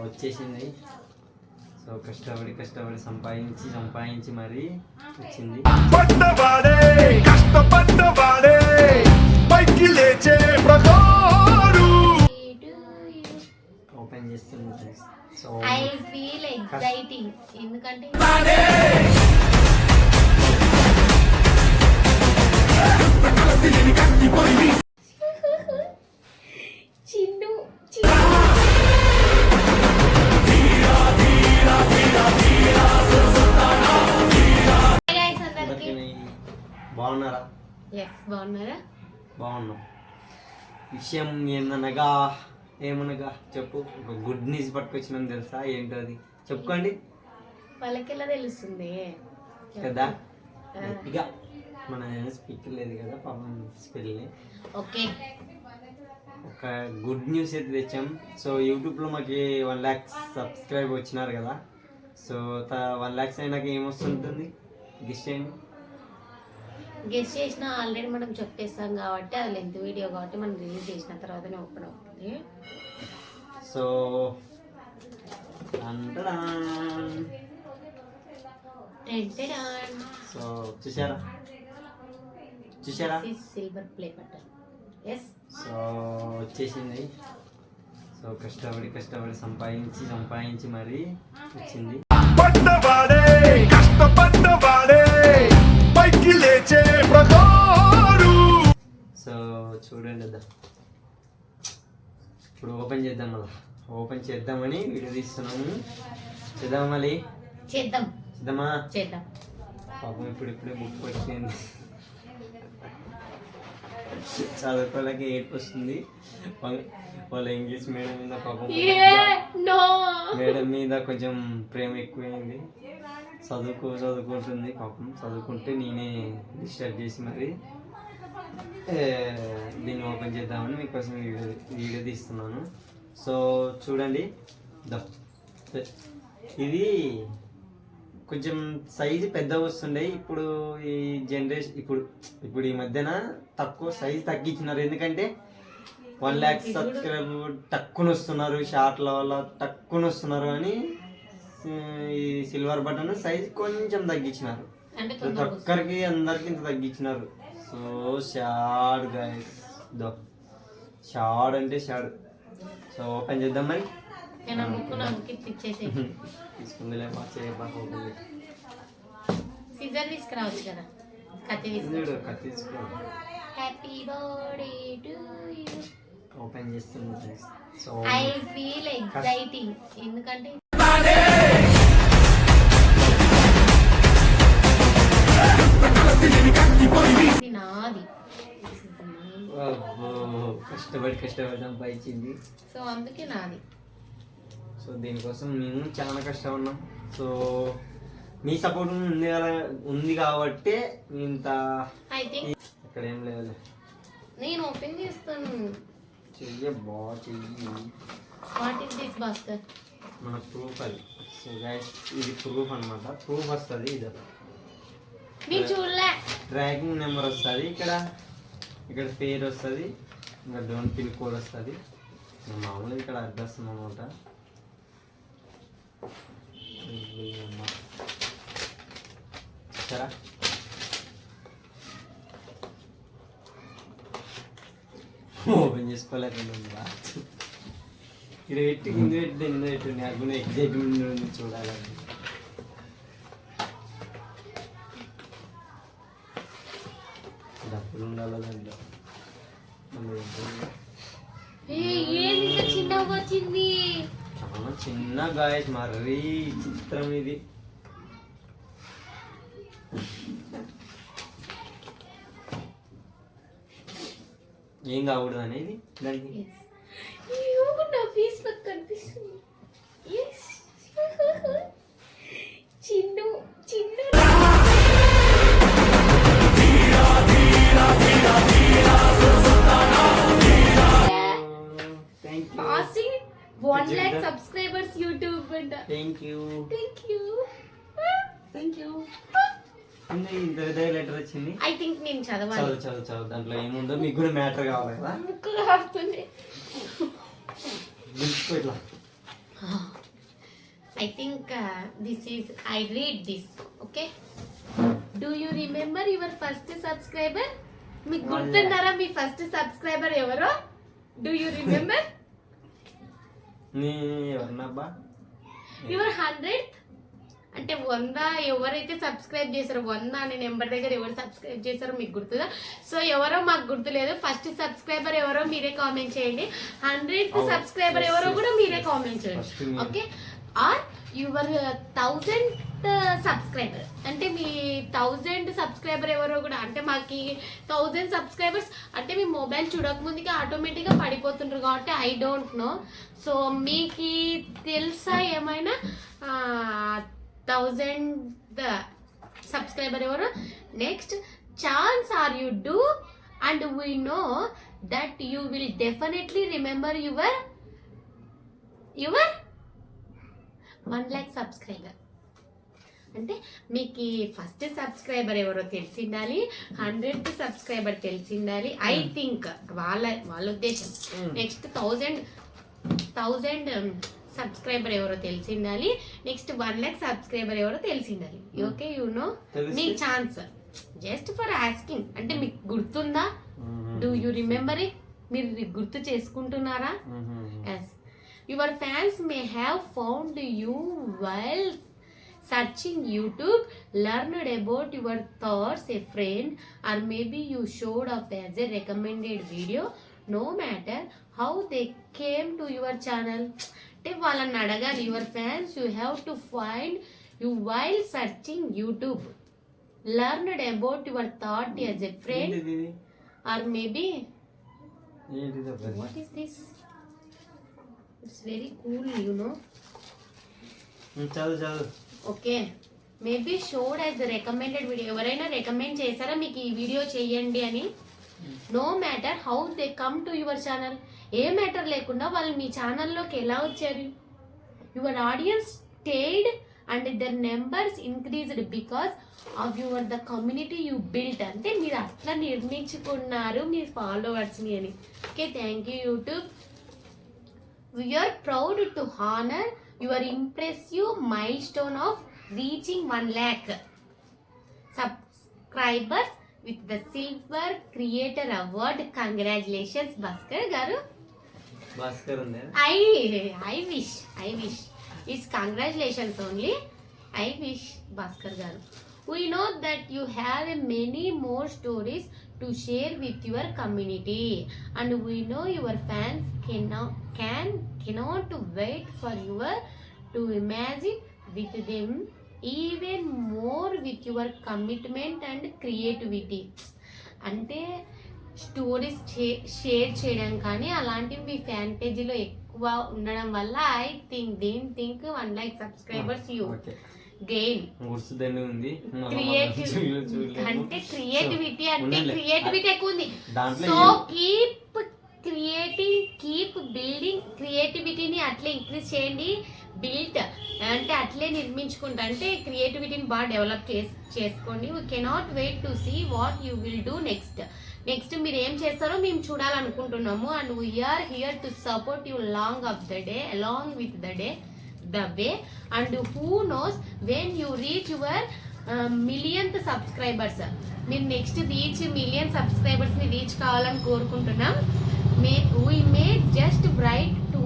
వచ్చేసింది. సో కష్టపడి సంపాదించి మరీ వచ్చింది. ఓపెన్ చేస్తుంది. సో ఐ ఫీల్ ఎక్సైటింగ్ ఎందుకంటే చిన్ను బాగున్నారా? బాగున్నారా? బాగున్నాం. విషయం ఏమనగా చెప్పు. ఒక గుడ్ న్యూస్ పట్టుకొచ్చినాం తెలుసా? ఏంటో అది చెప్పుకోండి. వాళ్ళకెలా తెలుస్తుంది కదా? ఇక మన స్పీకర్ లేదు కదా పాపం స్పెల్ని. ఓకే, ఒక గుడ్ న్యూస్ అయితే తెచ్చాం. సో యూట్యూబ్లో మాకు 1 lakh సబ్స్క్రైబ్ వచ్చినారు కదా. సో 1 lakhs అయినాక ఏమొస్తుంటుంది గెస్ట్ చేయండి. గెస్ట్ చేసినా ఆల్రెడీ మనం చెప్పేస్తాం కాబట్టి అది లెంత్ వీడియో కాబట్టి మనం రిలీజ్ చేసిన తర్వాతనే ఓపెన్ అవుతుంది. సో సో చూసారా silver play button. Yes, so వచ్చేసింది. సో కష్టపడి సంపాదించి మరీ వచ్చింది. సో చూడండి, ఇప్పుడు ఓపెన్ చేద్దాం. మళ్ళీ ఓపెన్ చేద్దామని వీడియో తీస్తున్నాము. చేద్దామా? మళ్ళీ చేద్దామా? పాపం ఇప్పుడే బుక్ వచ్చింది. చదువుకోలేక ఏడుపు వస్తుంది. వాళ్ళ ఇంగ్లీష్ మేడం మీద పాపం మేడం మీద కొంచెం ప్రేమ ఎక్కువైంది. చదువుకుంటుంది పాపం. చదువుకుంటే నేనే డిస్టర్బ్ చేసి మరి దీన్ని ఓపెన్ చేద్దామని మీకోసం వీడియో తీస్తున్నాను. సో చూడండి, ఇది కొంచెం సైజు పెద్దగా వస్తుండే. ఇప్పుడు ఈ జనరేషన్ ఇప్పుడు ఈ మధ్యన తక్కువ సైజు తగ్గించినారు. ఎందుకంటే 1 lakh సబ్స్క్రైబ్ తక్కువ వస్తున్నారు, షార్ట్ల వల్ల తక్కువ వస్తున్నారు అని ఈ సిల్వర్ బటన్ సైజ్ కొంచెం తగ్గించినారు. ఒక్కరికి అందరికి ఇంత తగ్గించినారు. సో షార్ట్ గైస్, షార్ట్ అంటే షార్ట్. సో ఓపెన్ చేద్దాం మరి. తీసుకుందిలే సీజర్ తీసుకురావచ్చు కదా. కత్తి తీసుకో. Happy birthday to you. Open చేస్తుంది. సో ఐ ఫీల్ ఎక్సైటింగ్ ఎందుకంటే నాది. కష్టపడి సంపాదించింది. సో అందుకే నాది. సో దీనికోసం మేము చాలా కష్టపడినాం. సో మీ సపోర్ట్ ఉంది కాబట్టి ఇంత. ఇక్కడ ఏం లేదు, నేను ఓపెన్ చేస్తాను. చెయ్యి. What is this Bhaskar? మన ప్రూఫ్ అది. సో గైస్ ఇది ప్రూఫ్ అన్నమాట. ప్రూఫ్ వస్తుంది. ఇది నేను చూడలే. ట్రాకింగ్ నెంబర్ వస్తుంది. ఇక్కడ పేరు వస్తుంది. ఇంకా డోన్ పిన్ కోడ్ వస్తుంది. మామూలుగా ఇక్కడ అడ్రస్ అన్నమాట. సరే, ఓపెన్ చేసుకోలేకుండా ఇక్కడ పెట్టి ముందు పెట్టి నాకు ఎగ్జైట్మెంట్ చూడాలని. డబ్బులు ఉండాలి దాంట్లో. చాలా చిన్న గాయస్, మరీ చిత్రం ఇది. ఏం కాకూడదు అనేది దానికి. Chinnu passing 1 lakh subscribers YouTube and thank you letter వచ్చింది. ఐ థింక్ నేను చదవాలి. చదువు. దాంట్లో ఏముందో మీకు కూడా మ్యాటర్ కావాలి కదా. ముక్కులు కారుతుంది. ఇట్లా I think I read this. Okay. Do you remember your first subscriber? మీకు గుర్తున్నారా మీ ఫస్ట్ సబ్స్క్రైబర్ ఎవరో? Do you remember? నీ ఎవరినబ్బా? Your 100th అంటే 100 ఎవరైతే సబ్స్క్రైబ్ చేశారో 100 అనే నెంబర్ దగ్గర ఎవరు సబ్స్క్రైబ్ చేశారో మీకు గుర్తుందా? సో ఎవరో మాకు గుర్తులేదు. ఫస్ట్ సబ్స్క్రైబర్ ఎవరో మీరే కామెంట్ చేయండి. 100th సబ్స్క్రైబర్ ఎవరో కూడా మీరే కామెంట్ చేయండి. Okay. Are your 1000th subscriber అంటే మీ 1000 సబ్స్క్రైబర్ ఎవరో కూడా అంటే మాకు 1000 సబ్స్క్రైబర్స్ అంటే మీ మొబైల్ చూడక ముందుగా ఆటోమేటిక్గా పడిపోతుంటారు కాబట్టి ఐ డోంట్ నో. సో మీకు తెలుసా ఏమైనా 1000 సబ్స్క్రైబర్ ఎవరు? Next chance are you do and we know that you will definitely remember your 1 lakh subscriber. అంటే మీకు ఫస్ట్ సబ్స్క్రైబర్ ఎవరో తెలిసి ఉండాలి, 100th సబ్స్క్రైబర్ తెలిసి ఉండాలి. ఐ థింక్ వాళ్ళ ఉద్దేశం. నెక్స్ట్ 1000 సబ్స్క్రైబర్ ఎవరో తెలిసి ఉండాలి. నెక్స్ట్ 1 lakh సబ్స్క్రైబర్ ఎవరో తెలిసి ఉండాలి. ఓకే, యు నో మీ ఛాన్స్ జస్ట్ ఫర్ ఆస్కింగ్. అంటే మీకు గుర్తుందా? Do you remember it? మీరు గుర్తు చేసుకుంటున్నారా? Yes. Your fans may have found you while searching YouTube, learned about your thoughts a friend, or maybe you showed up as a recommended video. No matter how they came to your channel. అంటే వాళ్ళని అడగాలి. Your fans you have to find you while searching YouTube, learned about your thought as a friend, or maybe what is this? It's very cool, you know. చదువు. ఓకే. Maybe showed as recommended video. ఎవరైనా recommend చేశారా మీకు ఈ video చేయండి అని? No matter how they come to your channel. ఏ matter లేకుండా వాళ్ళు మీ ఛానల్లోకి ఎలా వచ్చారు? Your audience stayed and their numbers increased because of your the community you built. అంటే మీరు అట్లా నిర్మించుకున్నారు మీ ఫాలోవర్స్ని అని. Okay, thank you YouTube. We're proud to honour your impressive milestone of reaching 1 lakh subscribers with the Silver Creator Award. Congratulations, Bhaskar garu. Bhaskar unde? I wish it's congratulations only. I wish, Bhaskar garu. We know that you have many more stories to share with your community, and we know your fans cannot wait for you to imagine with them even more with your commitment and creativity. అంటే stories share చేయడం కానీ అలాంటివి మీ ఫ్యాంటజీలో ఎక్కువ ఉండడం వల్ల I think 1 lakh subscribers you gain. ఉంది అంటే క్రియేటివిటీ ఎక్కువ ఉంది. So keep creating, keep building. క్రియేటివిటీని అట్లే ఇంక్రీజ్ చేయండి. బిల్ట్ అంటే అట్లే నిర్మించుకుంటా అంటే క్రియేటివిటీని బాగా డెవలప్ చేసుకోండి. We cannot wait to see what you will do next మీరు ఏం చేస్తారో మేము చూడాలనుకుంటున్నాము. And we're here to support you along with the way, and who knows when you reach your millionth subscribers. మీరు నెక్స్ట్ రీచ్ 1 million subscribers ని reach కావాలని కోరుకుంటున్నాం. we may just write to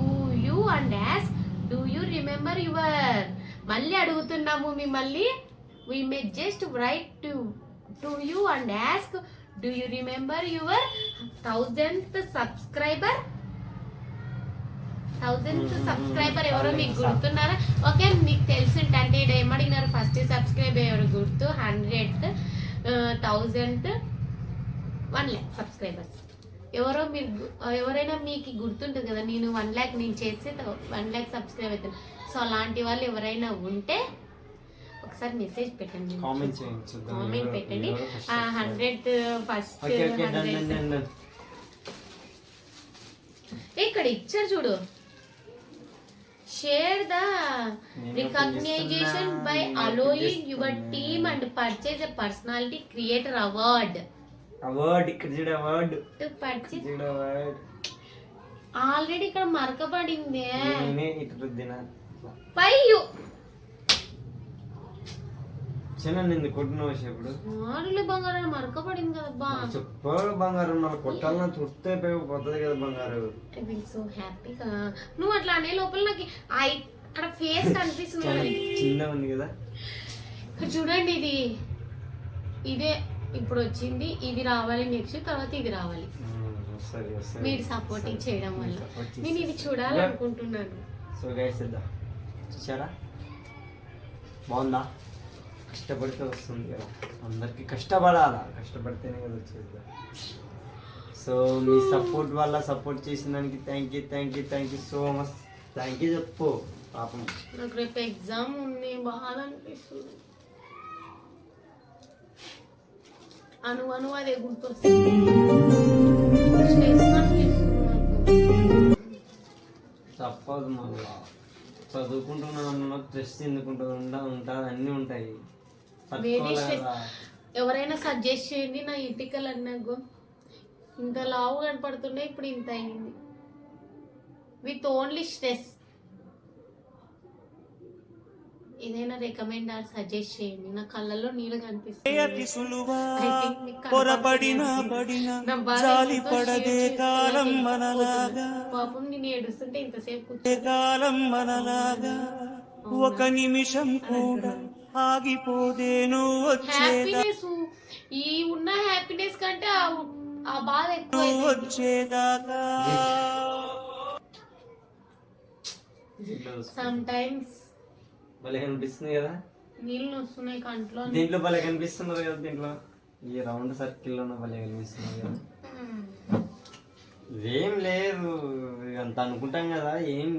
you and ask, do you remember your? మళ్ళీ అడుగుతున్నాము మిమ్మల్ని. we may just write to you and ask, do you remember your 1000th subscriber? 1000th subscriber ఎవరో మీకు గుర్తున్నారా? Okay, మీకు తెలిసింటే అంటే ఇక్కడ ఏమడిగినారు? ఫస్ట్ సబ్స్క్రైబర్ ఎవరు గుర్తు? 100th, 1000th, 1 lakh సబ్స్క్రైబర్స్ ఎవరో మీరు ఎవరైనా మీకు గుర్తుంటుంది కదా, నేను 1 lakh నేను చేస్తే 1 lakh సబ్స్క్రైబ్ అవుతాను. సో అలాంటి వాళ్ళు ఎవరైనా ఉంటే ఒకసారి మెసేజ్ పెట్టండి, కామెంట్ పెట్టండి. 100th ఫస్ట్ ఇక్కడ ఇచ్చారు చూడు. Share the recognition by allowing your team and purchase a personality creator award. ఇక్కడ చూడ అవార్డ్ To purchase ఆల్రెడీ ఇక్కడ మరకబడింది. నేనే ఇటు రుద్దిన. వై యు చిన్న నిన్ను కొట్టిన ఇప్పుడు మారులే బంగారం మరకపడింది కదా బా చెప్పాలి బంగారం నాకు కొట్టాలన్నా చుట్టే పోతుంది కదా బంగారు. ఐ ఫీల్ సో హ్యాపీగా. నువ్వు అట్లా అనే లోపల నాకు అక్కడ ఫేస్ కనిపిస్తుంది కదా. చిన్న ఉంది కదా ఇక్కడ చూడండి, ఇదే ఇప్పుడు వచ్చింది, ఇది రావాలి నెక్స్ట్, తర్వాత ఇది రావాలి. మీరు సపోర్టింగ్ చేయడం వల్ల నేను ఇది చూడాలనుకుంటున్నాను. సో గైస్ చూసారా బాగుందా? కష్టపడితే వస్తుంది కదా, అందరికి కష్టపడాలా, కష్టపడితేనే కదా వచ్చేది. సో మీ సపోర్ట్ వల్ల సపోర్ట్ చేసిన దానికి thank you so much. Thank you చెప్పు పాపం. నాకు రేపు ఎగ్జామ్ ఉంది, బాగా అనిపిస్తుంది. అను అదే గుర్తొస్తుంది. తప్పదు మళ్ళా చదువుకుంటున్నా స్ట్రెస్ ఎందుకుంటుందా ఉంటుంది, అన్నీ ఉంటాయి. ఎవరైనా సజెస్ట్ చేయండి. నా ఇటికలు అన్నాగో ఇంత లావు కనపడుతుండే, ఇప్పుడు ఇంత అయింది విత్ ఓన్లీ స్ట్రెస్. ఏదైనా రికమెండ్ ఆర్ సజెస్ట్ చేయండి. నా కళ్ళల్లో నీళ్ళు కనిపిస్తుంది. పాపం నేను ఏడుస్తుంటే ఇంతసేపు ఒక నిమిషం కూడా ఆగిపోదేను. హ్యాపీనెస్, ఈ ఉన్న హ్యాపీనెస్ కంటే ఆ బాధ ఎక్కువ వచ్చేదాకా సమ్ టైమ్స్ భలే కనిపిస్తుంది కదా, నీళ్ళు వస్తున్నాయి కంట్లో. దీంట్లో భలే కనిపిస్తున్నారు కదా, దీంట్లో ఈ రౌండ్ సర్కిల్లో భలే కనిపిస్తుంది కదా. ఇదేం లేదు, అంత అనుకుంటాం కదా, ఏం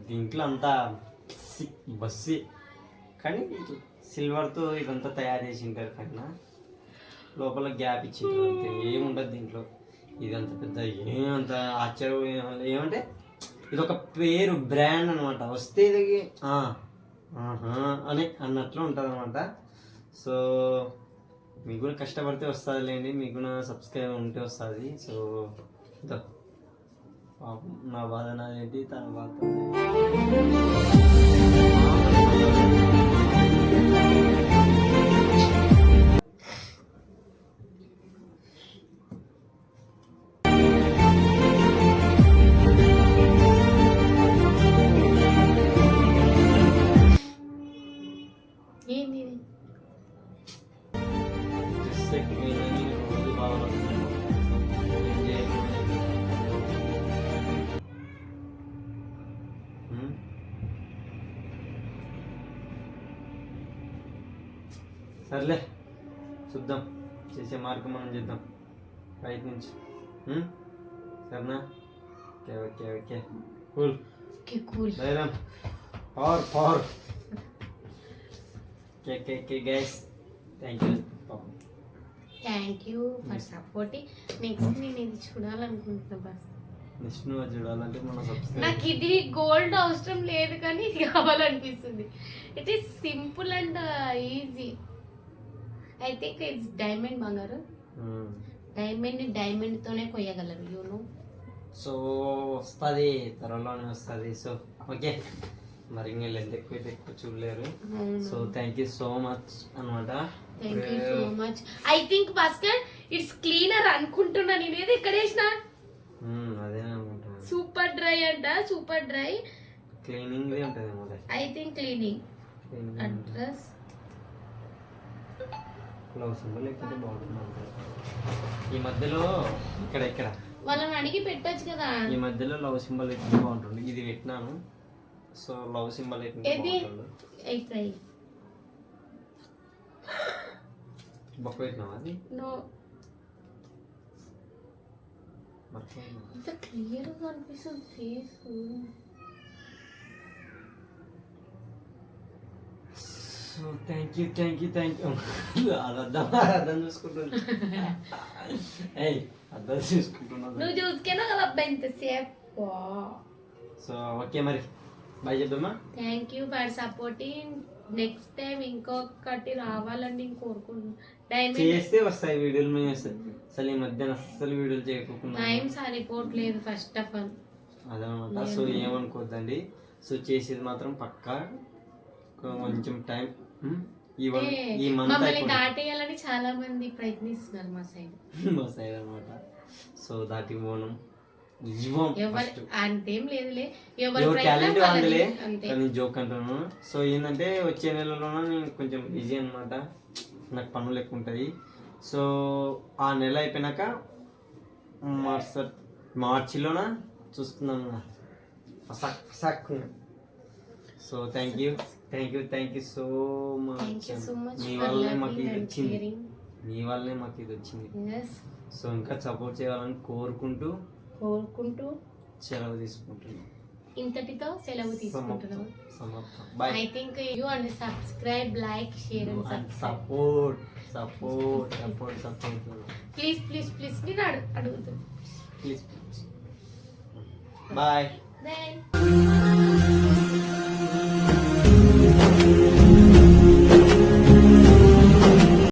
దీంట్లో అంతా బస్సి, కానీ సిల్వర్తో ఇదంతా తయారు చేసి ఉంటారు కన్నా లోపల గ్యాప్ ఇచ్చింటారు అంతే, ఏముండదు దీంట్లో. ఇదంత పెద్ద ఏమంత ఆశ్చర్యం ఏమంటే ఇది ఒక పేరు, బ్రాండ్ అనమాట. వస్తే ఇది అని అన్నట్లు ఉంటుంది అనమాట. సో మీకు కూడా కష్టపడితే వస్తుంది లేండి, మీకు కూడా సబ్స్క్రైబ్ ఉంటే వస్తుంది. సో నా బాధ నాదేంటి, తన బాధ సర్లే చూద్దాం, చేసే మార్గం మనం చేద్దాం బయట నుంచి. సరేనా? Okay okay okay cool cool ధైర్యం power power. Okay guys, thank you for supporting. Next నేను ఇది చూడాలనుకుంటున్నా బస్. నెక్స్ట్ నువ్వు చూడాలంటే మన సబ్స్క్రైబ్. నాకు ఇది గోల్డ్ అవసరం లేదు, కానీ ఇది కావాలనిపిస్తుంది. It is simple and easy. I think it's diamond బంగారు. డైమండ్ తోనే కొయ్యగలరు, యూనో. సో వస్తుంది, త్వరలోనే వస్తుంది. సో ఓకే, మరి ఇంకా లెంత్ ఎక్కువ చూడలేరు. So thank you so much అనమాట. Thank you so much. I think Bhaskar it's cleaner అనుకుంటున్నా నేను. ఏది ఇక్కడ వేసిన అదే అనుకుంటున్నా. సూపర్ డ్రై అంట, సూపర్ డ్రై క్లీనింగ్ ఉంటుంది. I think cleaning. Address love symbol లేకపోతే బాగుంటుంది. ఈ మధ్యలో ఇక్కడ వాళ్ళని అడిగి పెట్టచ్చు కదా. ఈ మధ్యలో లవ్ సింబల్ అయితే బాగుంటుంది. ఇది పెట్టినాను. సో లవ్ సింబల్ అయితే బొక్క పెట్టినావా? అది క్లియర్ గా అనిపిస్తుంది ఫేస్. So thank you. అర్థం చూసుకుంటున్నా. అర్థం చూసుకుంటున్నా. నువ్వు చూసుకున్నా కదా అబ్బాయి ఇంతసేపు. సో ఓకే మరి బాయ్ చెప్దామా. Thank you for supporting. Next time ఇంకొకటి రావాలని నేను కోరుకుంటున్నాను. చేస్తే వస్తాయి వీడియోలు, మేము అసలు ఈ మధ్యన అస్సలు వీడియోలు చేయకుండా టైం సరిపోవట్లేదు ఫస్ట్ ఆఫ్ ఆల్ అదనమాట. సో ఏమనుకోద్దండి. సో చేసేది మాత్రం పక్కా కొంచెం టైం ఈ మంత్ మమ్మల్ని దాటేయాలని చాలా మంది ప్రయత్నిస్తున్నారు మా సైడ్ మా సైడ్ అనమాట. సో దాటి పోను ఇవ్వం ఎవరు అంతేం లేదులే, ఎవరి ఎవరు ప్రయత్నం టాలెంట్ వాళ్ళది. అందులే అంతే. కానీ జోక్ అంటున్నాను. సో ఏంటంటే వచ్చే నెలలోన నేను కొంచెం బిజీ అనమాట, నాకు పనులు ఎక్కువ ఉంటుంది. సో ఆ నెల అయిపోయినాక మార్చిలోన చూస్తున్నాను ఫసాక్ ఫసాక్. So thank you so Thank you so much. much మీ for వల్లనే మాకు loving ఇది and వచ్చింది, caring. మీ వల్లనే మాకు ఇది వచ్చింది. Yes. సో ఇంకా సపోర్ట్ చేయాలని కోరుకుంటూ కోరుకుంటూ సెలవు తీసుకుంటున్నాం. ఇంతటితో సెలవు తీసుకుంటున్నాం. సమాప్తం. Bye. I think you and subscribe, like, share and subscribe. Support Please నేను అడుగుతాను. ప్లీజ్. బాయ్. Bye.